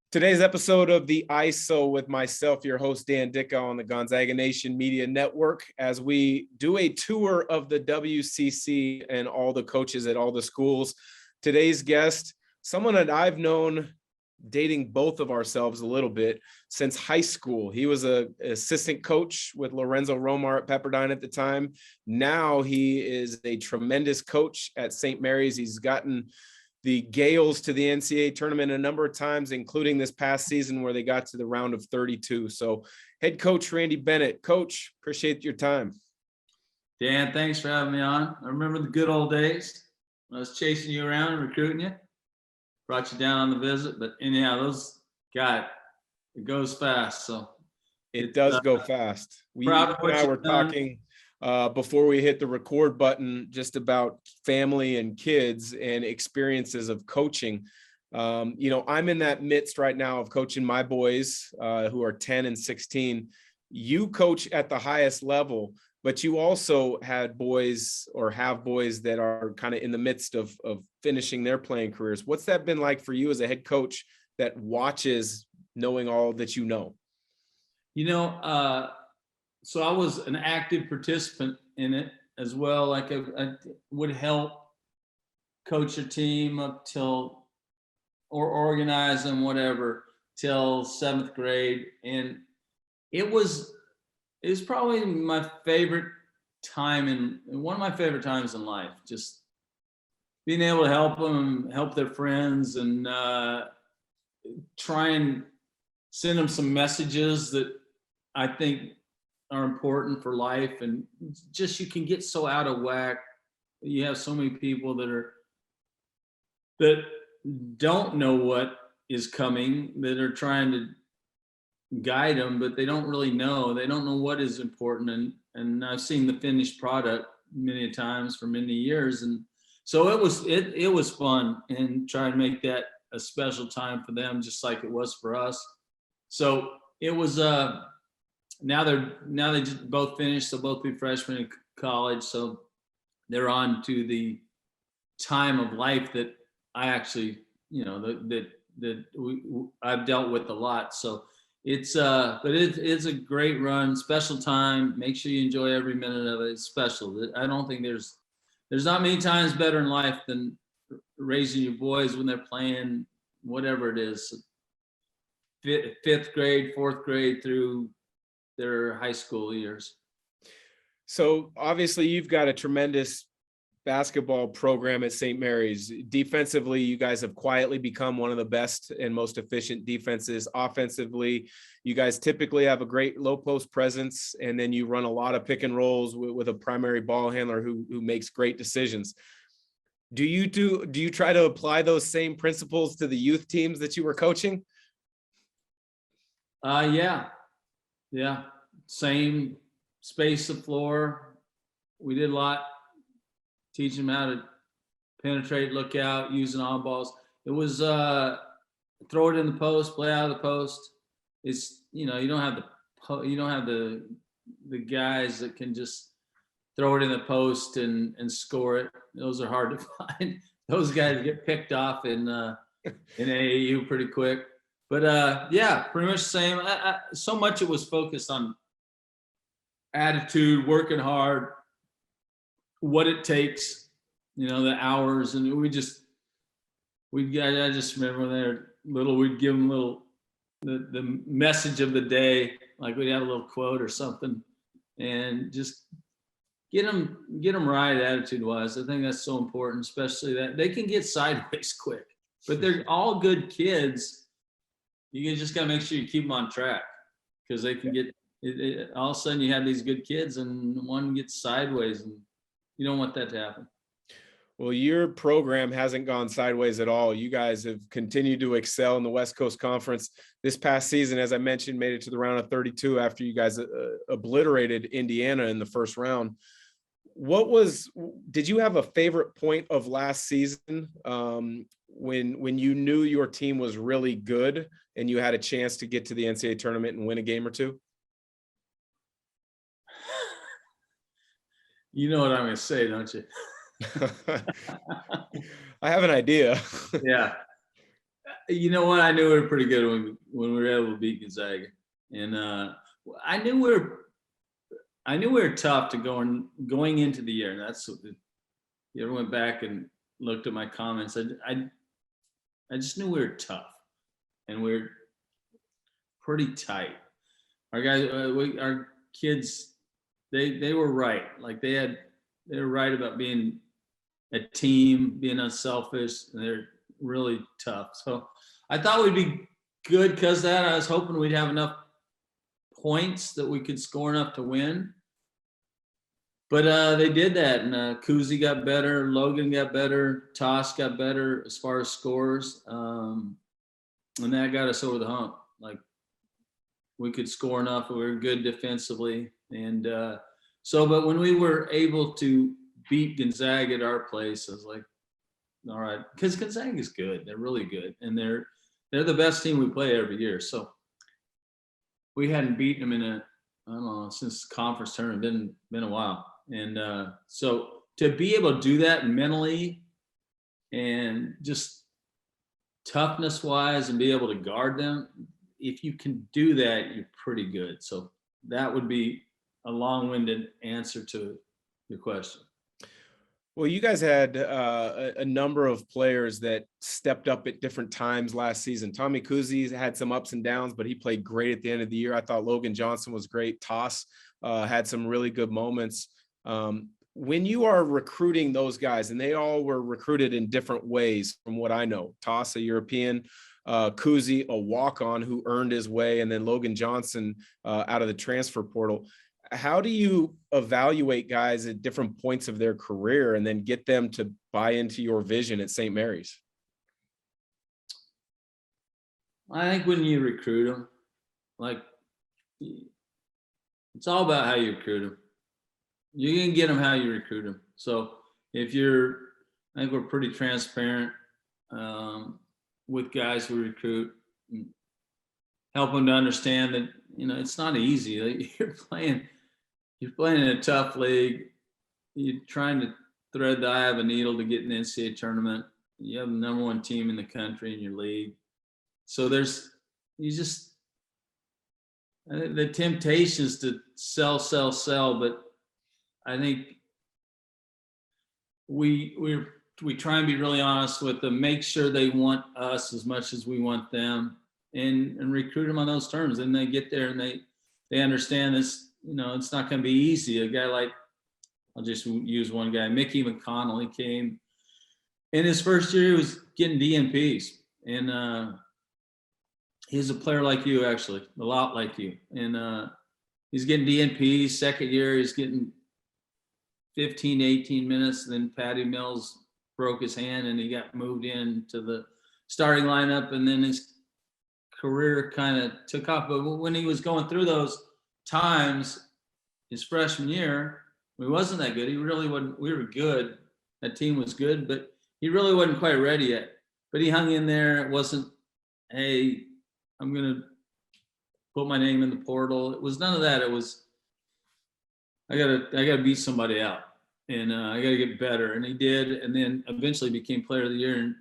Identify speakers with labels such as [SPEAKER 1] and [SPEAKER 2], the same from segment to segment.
[SPEAKER 1] Today's episode of the ISO with myself, your host, Dan Dickau on the Gonzaga Nation Media Network, as we do a tour of the WCC and all the coaches at all the schools. Today's guest, someone that I've known dating both of ourselves a little bit since high school. He was an assistant coach with Lorenzo Romar at Pepperdine at the time. Now he is a tremendous coach at St. Mary's. He's gotten the Gales to the NCAA tournament a number of times, including this past season where they got to the round of 32. So head coach Randy Bennett. Coach, appreciate your time.
[SPEAKER 2] Dan, thanks for having me on. I remember the good old days. I was chasing you around and recruiting you. Brought you down on the visit, but anyhow, it goes fast. So
[SPEAKER 1] it does go fast.
[SPEAKER 2] You and I
[SPEAKER 1] were talking before we hit the record button just about family and kids and experiences of coaching. I'm in that midst right now of coaching my boys who are 10 and 16. You coach at the highest level, but you also had boys or have boys that are kind of in the midst of finishing their playing careers. What's that been like for you as a head coach that watches knowing all that you know?
[SPEAKER 2] So I was an active participant in it as well. Like I would help coach a team up till, or organize them, whatever, till 7th grade. And it was probably my favorite time and one of my favorite times in life, just being able to help them, help their friends, and try and send them some messages that I think are important for life. And just, you can get so out of whack. You have so many people that don't know what is coming, that are trying to guide them, but they don't really know. They don't know what is important. And I've seen the finished product many times for many years. And so it was fun, and try to make that a special time for them, just like it was for us. So it was, now they just both finished. They'll both be freshmen in college. So they're on to the time of life that I actually, I've dealt with a lot. So but it's a great run, special time. Make sure you enjoy every minute of it. It's special. I don't think there's not many times better in life than raising your boys when they're playing, whatever it is, 5th grade, 4th grade through their high school years.
[SPEAKER 1] So obviously you've got a tremendous basketball program at St. Mary's. Defensively, you guys have quietly become one of the best and most efficient defenses. Offensively, you guys typically have a great low post presence, and then you run a lot of pick and rolls with a primary ball handler who makes great decisions. Do you try to apply those same principles to the youth teams that you were coaching?
[SPEAKER 2] Yeah. Same space the floor. We did a lot. Teach them how to penetrate, look out, using on balls. It was throw it in the post, play out of the post. It's, you don't have the guys that can just throw it in the post and score it. Those are hard to find. Those guys get picked off in AAU pretty quick. But pretty much the same. So much it was focused on attitude, working hard, what it takes, the hours. And I just remember when they're little, we'd give them the message of the day, like we'd have a little quote or something, and just get them right attitude wise. I think that's so important, especially that they can get sideways quick, but they're all good kids. You just got to make sure you keep them on track, because they can get it, all of a sudden you have these good kids and one gets sideways, and you don't want that to happen.
[SPEAKER 1] Well, your program hasn't gone sideways at all. You guys have continued to excel in the West Coast Conference. This past season, as I mentioned, made it to the round of 32 after you guys obliterated Indiana in the first round. Did you have a favorite point of last season when you knew your team was really good and you had a chance to get to the NCAA tournament and win a game or two?
[SPEAKER 2] You know what I'm going to say, don't you?
[SPEAKER 1] I have an idea.
[SPEAKER 2] Yeah. You know what? I knew we were pretty good when we were able to beat Gonzaga, and I knew we were tough to going into the year. And that's if you ever went back and looked at my comments. I just knew we were tough, and we were pretty tight. Our guys, our kids, they were right. Like they were right about being a team, being unselfish, and they're really tough. So I thought we'd be good because that. I was hoping we'd have enough points that we could score enough to win. But they did that, and Kuzi got better, Logan got better, Tosh got better as far as scores, and that got us over the hump. Like we could score enough, we were good defensively, and but when we were able to beat Gonzaga at our place, I was like, all right, because Gonzaga is good, they're really good, and they're the best team we play every year. So we hadn't beaten them I don't know, since conference tournament, been a while. And so to be able to do that mentally and just toughness wise and be able to guard them, if you can do that, you're pretty good. So that would be a long-winded answer to your question.
[SPEAKER 1] Well, you guys had a number of players that stepped up at different times last season. Tommy Kuzi had some ups and downs, but he played great at the end of the year. I thought Logan Johnson was great. Toss had some really good moments. When you are recruiting those guys, and they all were recruited in different ways from what I know, Toss, a European, Kuzi, a walk-on who earned his way, and then Logan Johnson out of the transfer portal. How do you evaluate guys at different points of their career and then get them to buy into your vision at St. Mary's?
[SPEAKER 2] I think when you recruit them, like it's all about how you recruit them. You can get them how you recruit them. So I think we're pretty transparent with guys who recruit, and help them to understand that, it's not easy. You're playing in a tough league. You're trying to thread the eye of a needle to get in the NCAA tournament. You have the number one team in the country in your league. So the temptation is to sell, but I think we try and be really honest with them, make sure they want us as much as we want them, and recruit them on those terms. And they get there and they understand this, it's not going to be easy. A guy like, I'll just use one guy, Mickey McConnell, he came in his first year, he was getting DNPs, and he's a player like you, actually, a lot like you. And he's getting DNPs. Second year, he's getting 15 to 18 minutes. Then Patty Mills broke his hand and he got moved into the starting lineup, and then his career kind of took off. But when he was going through those times, his freshman year, he wasn't that good. He really wasn't. We were good. That team was good, but he really wasn't quite ready yet. But he hung in there. It wasn't, hey, I'm going to put my name in the portal. It was none of that. It was, I gotta beat somebody out, and I gotta get better. And he did, and then eventually became player of the year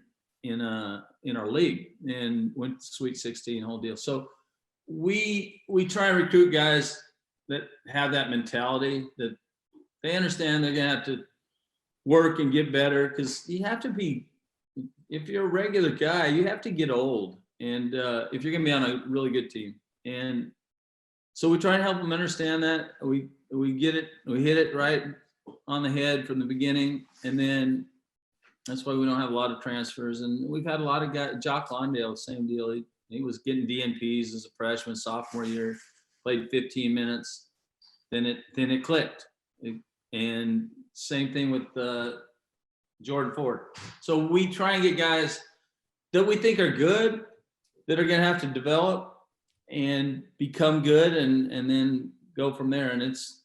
[SPEAKER 2] in our league and went to Sweet 16, whole deal. So we try and recruit guys that have that mentality, that they understand they're gonna have to work and get better, because you have to be, if you're a regular guy, you have to get old, and if you're gonna be on a really good team. And so we try and help them understand that. We get it, we hit it right on the head from the beginning, and then that's why we don't have a lot of transfers. And we've had a lot of guys. Jock Londale, same deal. He was getting DNPs as a freshman, sophomore year, played 15 minutes. Then it clicked. And same thing with Jordan Ford. So we try and get guys that we think are good, that are going to have to develop and become good, and then go from there. And it's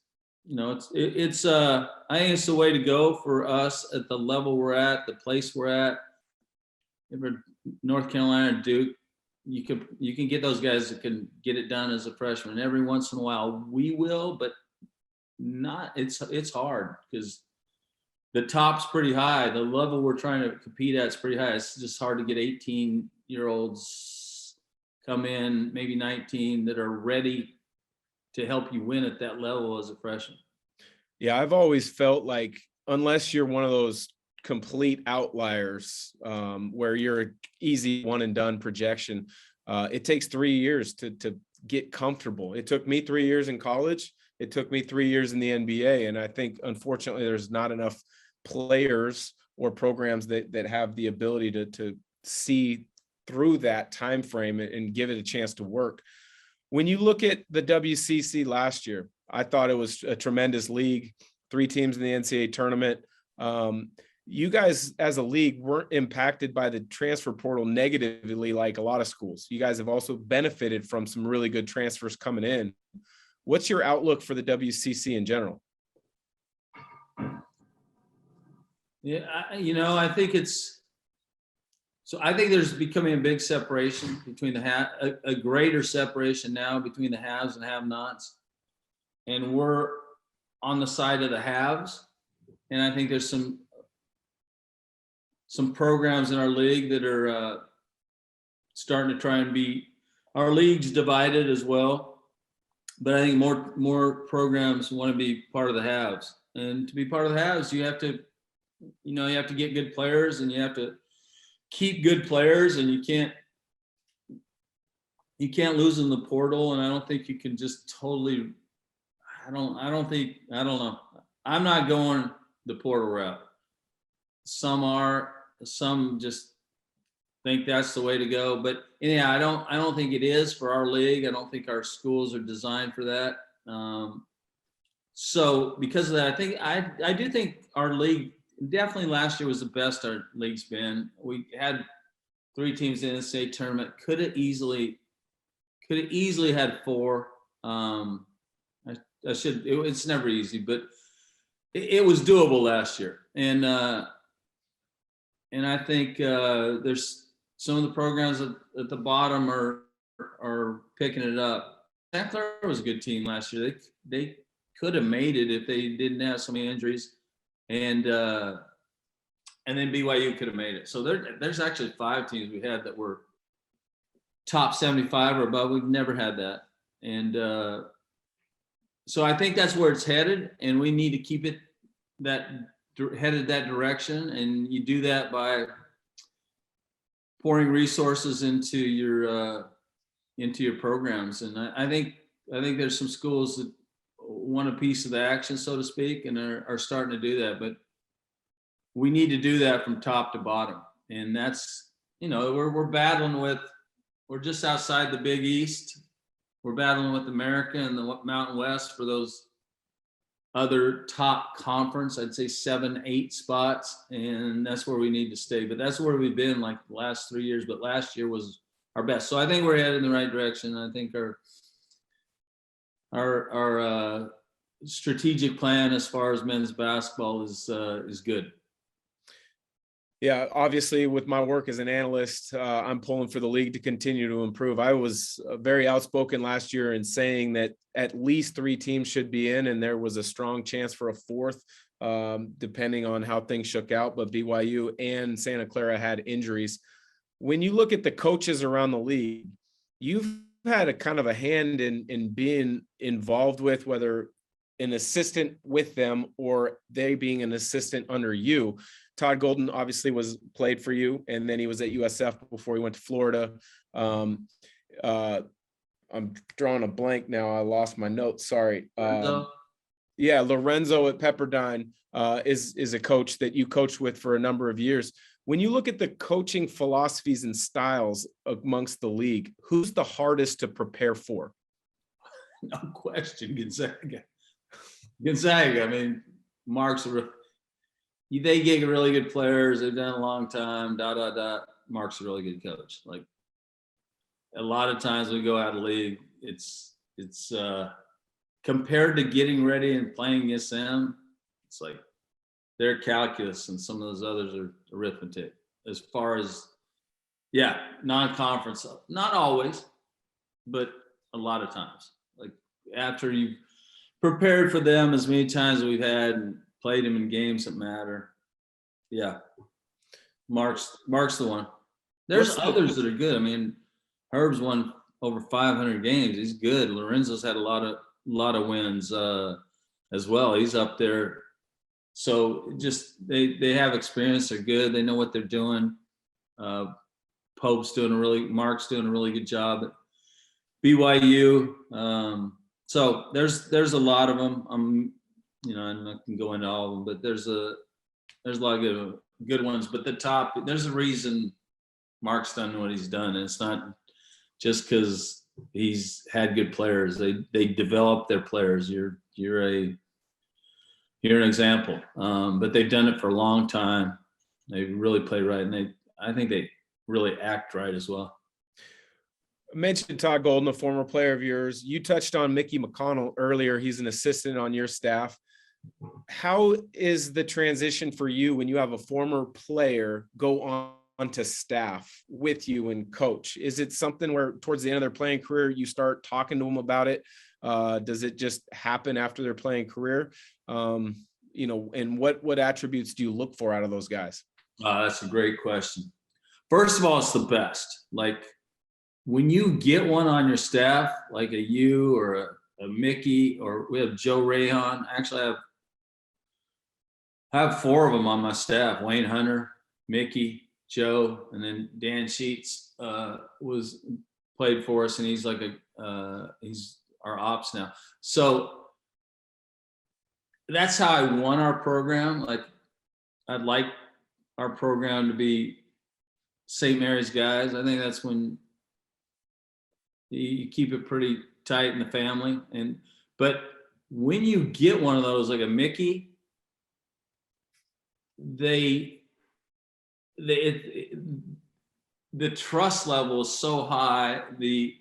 [SPEAKER 2] I think it's the way to go for us at the level we're at, the place we're at. If we're North Carolina, Duke, you can get those guys that can get it done as a freshman. Every once in a while we will, but not, it's hard because the top's pretty high. The level we're trying to compete at is pretty high. It's just hard to get 18 18-year-olds come in, maybe 19, that are ready to help you win at that level as a freshman.
[SPEAKER 1] Yeah, I've always felt like unless you're one of those complete outliers where you're an easy one and done projection, it takes 3 years to get comfortable. It took me 3 years in college. It took me 3 years in the NBA. And I think, unfortunately, there's not enough players or programs that have the ability to see through that time frame and give it a chance to work. When you look at the WCC last year, I thought it was a tremendous league, 3 teams in the NCAA tournament. You guys as a league weren't impacted by the transfer portal negatively like a lot of schools. You guys have also benefited from some really good transfers coming in. What's your outlook for the WCC in general?
[SPEAKER 2] Yeah, I think I think there's becoming a big separation between a greater separation now between the haves and have-nots. And we're on the side of the haves. And I think there's some programs in our league that are starting to try and our league's divided as well. But I think more programs want to be part of the haves. And to be part of the haves, you have to get good players, and you have to keep good players, and you can't lose in the portal. And I don't think you can just totally, I don't know. I'm not going the portal route. Some just think that's the way to go. But yeah, I don't think it is for our league. I don't think our schools are designed for that. So because of that, I do think our league, definitely last year was the best our league's been. We had 3 teams in the NCAA tournament. Could have easily had 4. It's never easy, but it was doable last year. And I think there's some of the programs at the bottom are picking it up. Santa Clara was a good team last year. They could have made it if they didn't have so many injuries. And then BYU could have made it. So there's actually 5 teams we had that were top 75 or above. We've never had that. And so I think that's where it's headed, and we need to keep it headed that direction. And you do that by pouring resources into your programs. And I think there's some schools that want a piece of the action, so to speak, and are starting to do that. But we need to do that from top to bottom. And that's, we're battling we're just outside the Big East. We're battling with America and the Mountain West for those other top conference, I'd say 7, 8 spots. And that's where we need to stay. But that's where we've been like the last 3 years. But last year was our best. So I think we're headed in the right direction. I think our strategic plan as far as men's basketball is good.
[SPEAKER 1] Yeah, obviously with my work as an analyst, I'm pulling for the league to continue to improve. I was very outspoken last year in saying that at least 3 teams should be in, and there was a strong chance for a 4th, depending on how things shook out. But BYU and Santa Clara had injuries. When you look at the coaches around the league, you've had a kind of a hand in being involved with whether an assistant with them or they being an assistant under you. Todd Golden obviously played for you, and then he was at USF before he went to Florida. I'm drawing a blank now. I lost my notes. Sorry. Yeah, Lorenzo at Pepperdine is a coach that you coached with for a number of years. When you look at the coaching philosophies and styles amongst the league, who's the hardest to prepare for?
[SPEAKER 2] No question, Gonzaga. Gonzaga. I mean, they get really good players. They've done a long time. Mark's a really good coach. Like a lot of times we go out of league, it's compared to getting ready and playing against them, it's like their calculus and some of those others are arithmetic. As far as non-conference, not always, but a lot of times. Like after you've prepared for them as many times as we've had and played them in games that matter. Yeah. Mark's the one. There's others that are good. I mean, Herb's won over 500 games. He's good. Lorenzo's had a lot of wins as well. He's up there. So just they have experience. They're good. They know what they're doing. Mark's doing a really good job at BYU. So there's a lot of them. I'm not going to go into all of them, but there's a lot of good ones. But there's a reason Mark's done what he's done. And it's not just because he's had good players. They develop their players. You're an example. But they've done it for a long time. They really play right, and I think they really act right as well.
[SPEAKER 1] I mentioned Todd Golden, a former player of yours. You touched on Mickey McConnell earlier. He's an assistant on your staff. How is the transition for you when you have a former player go on to staff with you and coach? Is it something where towards the end of their playing career, you start talking to them about it? Does it just happen after their playing career? And what attributes do you look for out of those guys?
[SPEAKER 2] That's a great question. First of all, it's the best. Like when you get one on your staff, like a you or a Mickey, or we have Joe Rahan. Actually, I have 4 of them on my staff: Wayne Hunter, Mickey, Joe, and then Dan Sheets played for us, and he's like he's our ops now. So that's how I want our program. Like I'd like our program to be St. Mary's guys. I think that's when you keep it pretty tight in the family. But when you get one of those, like a Mickey, the trust level is so high. The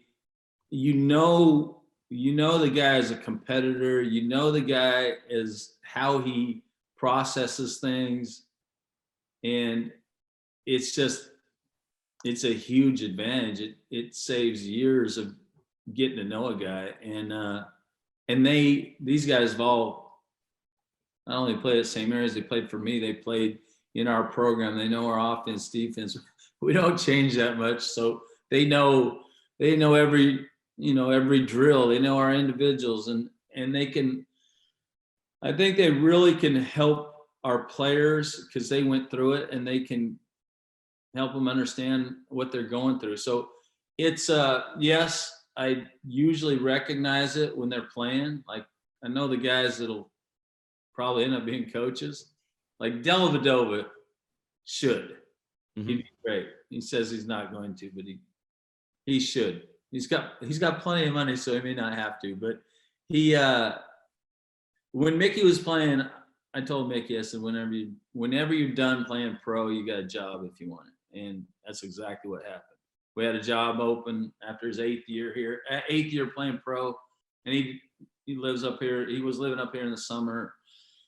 [SPEAKER 2] guy is a competitor. The guy is how he processes things, and it's a huge advantage. It saves years of getting to know a guy, and these guys have all not only played at St. Mary's, they played for me. They played in our program. They know our offense, defense. We don't change that much, so they know every drill. They know our individuals, and they can. I think they really can help our players because they went through it, and they can help them understand what they're going through. So it's yes, I usually recognize it when they're playing. Like I know the guys that'll probably end up being coaches. Like Dellavedova should. Mm-hmm. He'd be great. He says he's not going to, but he should. He's got plenty of money, so he may not have to. But he when Mickey was playing, I told Mickey, I said, whenever you're done playing pro, you got a job if you want it. And that's exactly what happened. We had a job open after his 8th year playing pro, and he lives up here. He was living up here in the summer.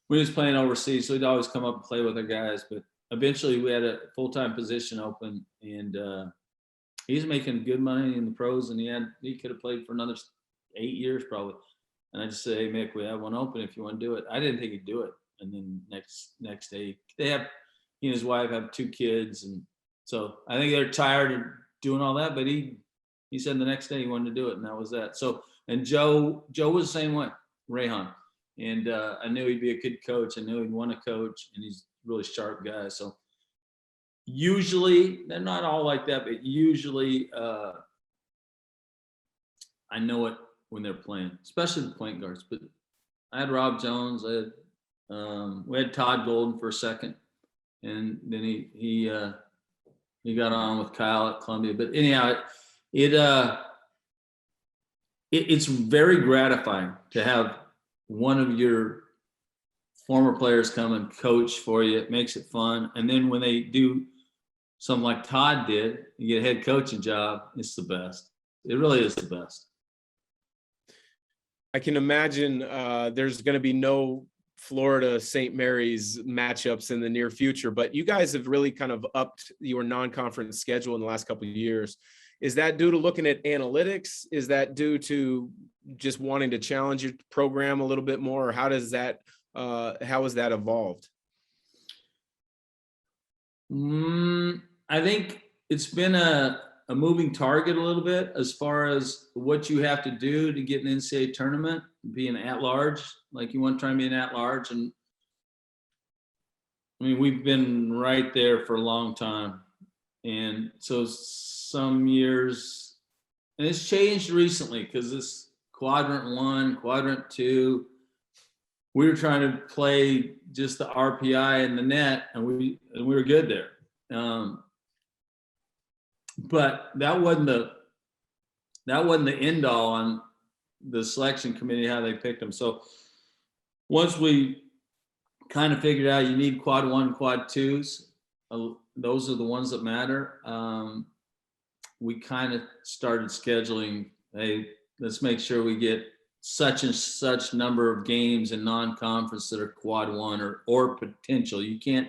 [SPEAKER 2] We was playing overseas, so he'd always come up and play with our guys. But eventually, we had a full-time position open, and he's making good money in the pros, and he could have played for another 8 years probably. And I just say, hey, Mick, we have one open if you want to do it. I didn't think he'd do it. And then next day, he and his wife have 2 kids, and so I think they're tired of doing all that. But he said the next day he wanted to do it, and that was that. So, and Joe was the same way, Rahan, and I knew he'd be a good coach. I knew he'd want to coach, and he's a really sharp guy. So usually they're not all like that, but usually I know it when they're playing, especially the point guards. But I had Rob Jones. We had Todd Golden for a second, and then he got on with Kyle at Columbia. But anyhow, it's very gratifying to have one of your former players come and coach for you. It makes it fun. And then when they do something like Todd did, you get a head coaching job, it's the best. It really is the best.
[SPEAKER 1] I can imagine there's going to be no Florida St. Mary's matchups in the near future, but you guys have really kind of upped your non-conference schedule in the last couple of years. Is that due to looking at analytics? Is that due to just wanting to challenge your program a little bit more? Or how has that evolved?
[SPEAKER 2] I think it's been a moving target a little bit as far as what you have to do to get an NCAA tournament, be an at-large, like you want to try and be an at-large. And I mean, we've been right there for a long time. And so some years, and it's changed recently because this quadrant 1, quadrant 2, we were trying to play just the RPI and the net, and we were good there. But that wasn't the end all on the selection committee, how they picked them. So once we kind of figured out you need quad 1, quad 2s, those are the ones that matter. We kind of started scheduling, hey, let's make sure we get such and such number of games in non-conference that are quad 1 or potential. You can't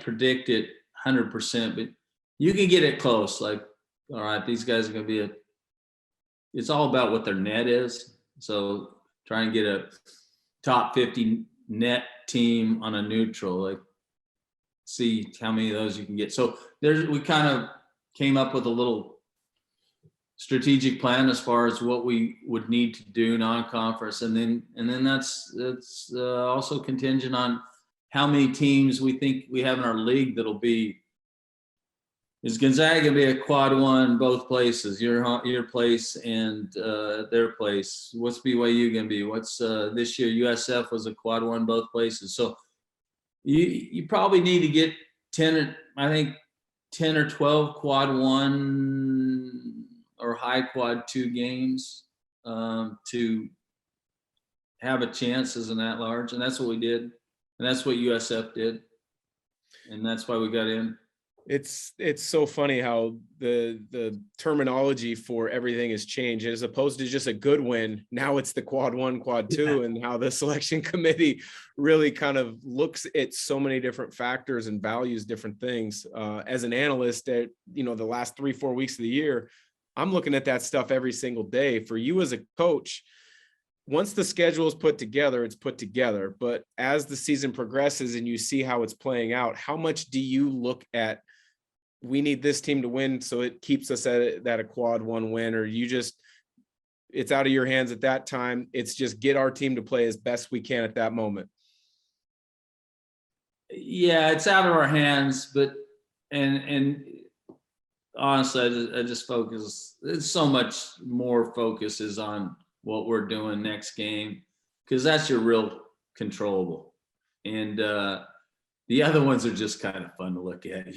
[SPEAKER 2] predict it 100%, but you can get it close. Like, all right, these guys are going to be it's all about what their net is. So try and get a top 50 net team on a neutral, like see how many of those you can get. So we kind of came up with a little strategic plan as far as what we would need to do non-conference. And then that's also contingent on how many teams we think we have in our league that'll be. Is Gonzaga gonna be a quad 1 both places, your place and their place? What's BYU gonna be? What's this year USF was a quad 1 both places. So you probably need to get 10 or 12 quad 1 or high quad 2 games to have a chance as an at-large, and that's what we did, and that's what USF did, and that's why we got in.
[SPEAKER 1] It's so funny how the terminology for everything has changed. As opposed to just a good win, now it's the quad 1, quad 2, and how the selection committee really kind of looks at so many different factors and values different things. As an analyst at, the last 3-4 weeks of the year, I'm looking at that stuff every single day. For you as a coach, once the schedule is put together, it's put together. But as the season progresses and you see how it's playing out, how much do you look at, we need this team to win so it keeps us at a quad 1 win, or it's out of your hands at that time? It's just get our team to play as best we can at that moment.
[SPEAKER 2] Yeah, it's out of our hands, but and honestly, I just focus. It's so much more focus is on what we're doing next game, because that's your real controllable, and the other ones are just kind of fun to look at.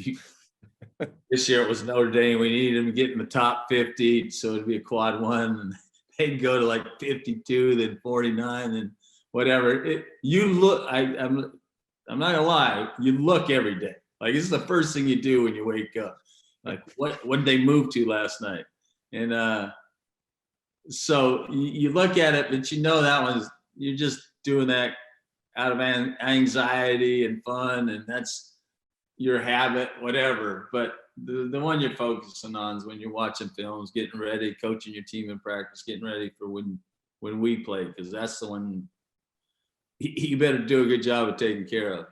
[SPEAKER 2] This year it was Notre Dame. We needed them to get in the top 50, so it'd be a quad 1, and they'd go to like 52, then 49, and whatever. I'm not gonna lie, you look every day. Like, this is the first thing you do when you wake up. Like, what did they move to last night? And so you look at it, but that you're just doing that out of anxiety and fun, and that's your habit, whatever. But the one you're focusing on is when you're watching films, getting ready, coaching your team in practice, getting ready for when we play, because that's the one you better do a good job of taking care of.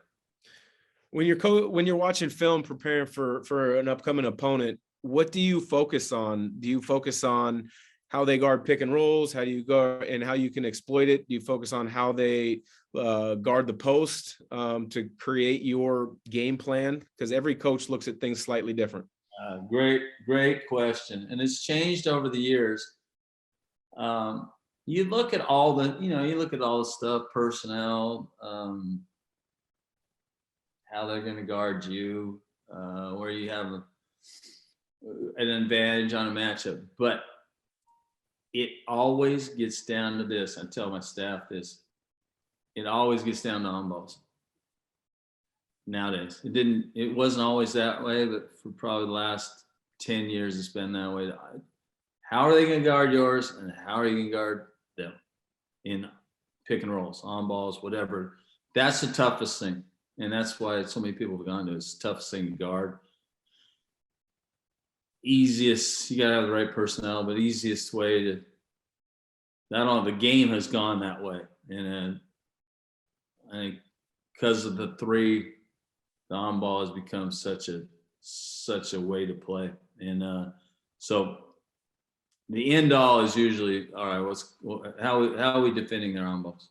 [SPEAKER 1] When you're watching film, preparing for an upcoming opponent, what do you focus on? Do you focus on how they guard pick and rolls? How do you guard and how you can exploit it? Do you focus on how they guard the post to create your game plan? Because every coach looks at things slightly different.
[SPEAKER 2] Great question. And it's changed over the years. You look at all the stuff, personnel, how they're going to guard you, where you have an advantage on a matchup. But it always gets down to this. I tell my staff this. It always gets down to on balls. Nowadays, it wasn't always that way, but for probably the last 10 years, it's been that way. How are they going to guard yours, and how are you going to guard them in pick and rolls, on balls, whatever? That's the toughest thing, and that's why so many people have gone to it. It's the toughest thing to guard. Easiest, you got to have the right personnel, but easiest way to. Not only the game has gone that way, and I think because of the three, the on ball has become such a such a way to play. And so the end all is usually, all right, how are we defending their on balls?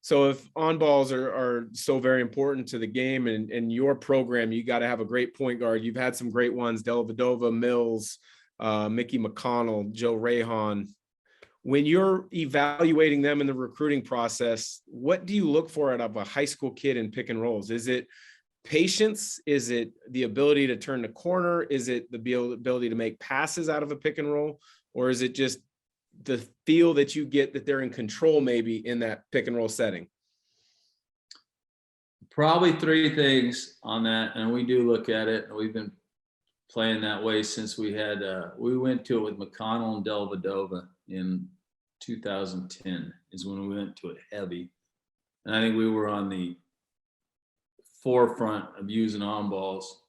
[SPEAKER 1] So if on balls are so very important to the game and your program, you got to have a great point guard. You've had some great ones, Dellavedova, Mills, Mickey McConnell, Joe Rahan. When you're evaluating them in the recruiting process, what do you look for out of a high school kid in pick and rolls? Is it patience? Is it the ability to turn the corner? Is it the ability to make passes out of a pick and roll? Or is it just the feel that you get that they're in control maybe in that pick and roll setting?
[SPEAKER 2] Probably three things on that. And we do look at it. We've been playing that way since we went to it with McConnell and Dellavedova in 2010 is when we went to it heavy. And I think we were on the forefront of using on balls,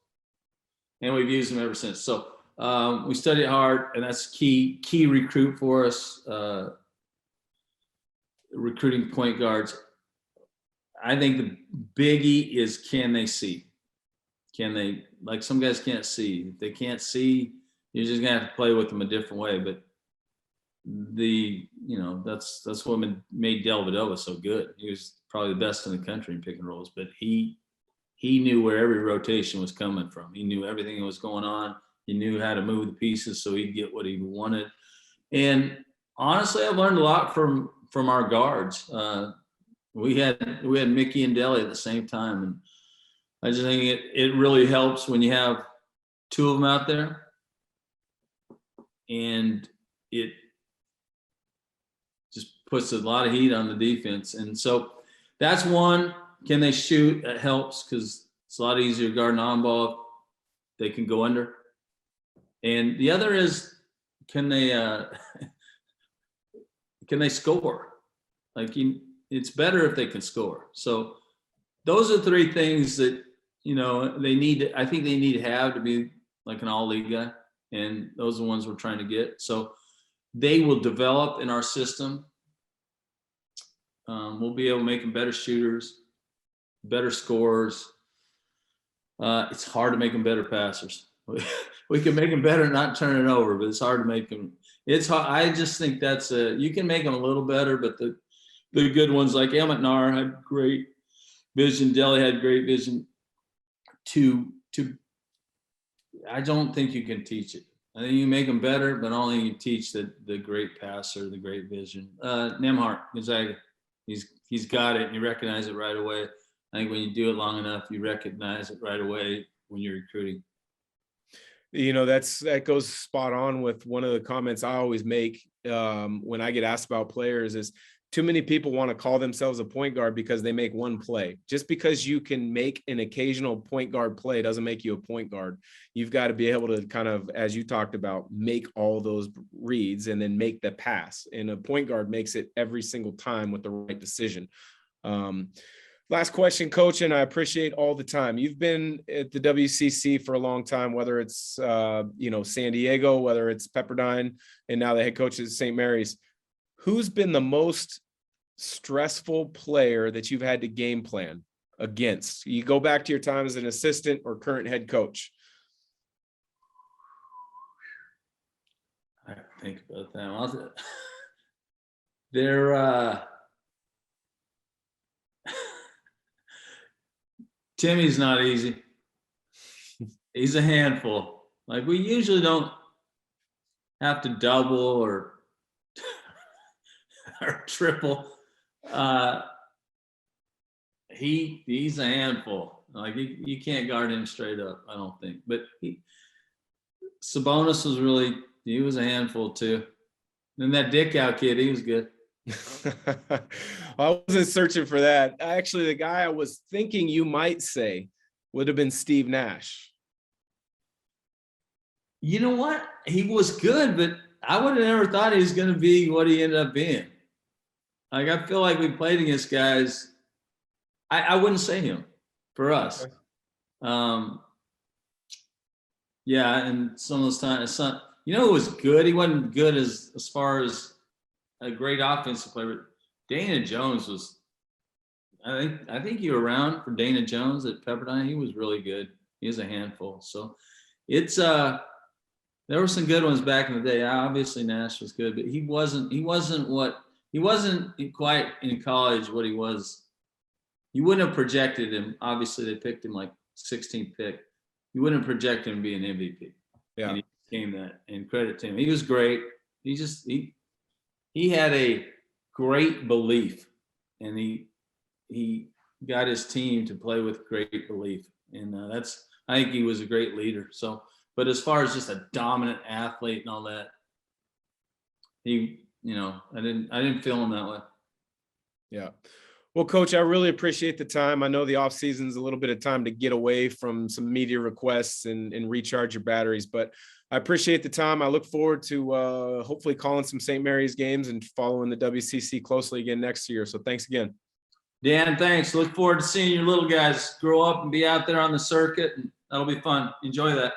[SPEAKER 2] and we've used them ever since. So we study it hard, and that's key recruit for us, recruiting point guards. I think the biggie is, can they see? Can they, like some guys can't see. If they can't see, you're just gonna have to play with them a different way. But that's what made Dellavedova so good. He was probably the best in the country in pick and rolls, but he knew where every rotation was coming from. He knew everything that was going on. He knew how to move the pieces so he'd get what he wanted. And honestly, I've learned a lot from our guards. We had Mickey and Deli at the same time, and I just think it really helps when you have two of them out there, and it just puts a lot of heat on the defense. And so that's one. Can they shoot? That helps because it's a lot easier guarding on ball. They can go under. And the other is, can they score? It's better if they can score. So those are three things that they need. I think they need to have to be like an all-league guy, and those are the ones we're trying to get. So they will develop in our system. We'll be able to make them better shooters, better scorers. It's hard to make them better passers. We can make them better at not turning over, but it's hard to make them. It's hard. I just think you can make them a little better, but the good ones like Emmett Nar had great vision. Deli had great vision. I don't think you can teach it. I think you make them better, but only you teach the great passer, the great vision. Nemhart, Gonzaga, he's got it, and you recognize it right away. I think when you do it long enough, you recognize it right away when you're recruiting.
[SPEAKER 1] That goes spot on with one of the comments I always make when I get asked about players is too many people want to call themselves a point guard because they make one play. Just because you can make an occasional point guard play doesn't make you a point guard. You've got to be able to kind of, as you talked about, make all those reads and then make the pass. And a point guard makes it every single time with the right decision. Last question, Coach, and I appreciate all the time. You've been at the WCC for a long time, whether it's, San Diego, whether it's Pepperdine, and now the head coach at St. Mary's. Who's been the most stressful player that you've had to game plan against? You go back to your time as an assistant or current head coach.
[SPEAKER 2] I think about that. They're Timmy's not easy. He's a handful. Like, we usually don't have to double or triple. He's a handful. Like, you can't guard him straight up, I don't think. But Sabonis he was a handful too. And that Dickau kid, he was good.
[SPEAKER 1] I wasn't searching for that. Actually, the guy I was thinking you might say would have been Steve Nash.
[SPEAKER 2] You know what? He was good, but I would have never thought he was going to be what he ended up being. Like, I feel like we played against guys. I wouldn't say him for us. Yeah, and some of those times, it was good. He wasn't good as far as a great offensive player. But Dana Jones was. I think you were around for Dana Jones at Pepperdine. He was really good. He is a handful. So it's there were some good ones back in the day. Obviously Nash was good, but he wasn't quite in college what he was. You wouldn't have projected him. Obviously they picked him like 16th pick. You wouldn't have projected him to be an MVP.
[SPEAKER 1] Yeah.
[SPEAKER 2] And he became that, and credit to him. He was great. He had a great belief, and he got his team to play with great belief. And I think he was a great leader. So, but as far as just a dominant athlete and all that, I didn't feel him that way.
[SPEAKER 1] Yeah. Well, Coach, I really appreciate the time. I know the offseason is a little bit of time to get away from some media requests and recharge your batteries, but I appreciate the time. I look forward to hopefully calling some St. Mary's games and following the WCC closely again next year. So thanks again.
[SPEAKER 2] Dan, thanks. Look forward to seeing your little guys grow up and be out there on the circuit, and that'll be fun. Enjoy that.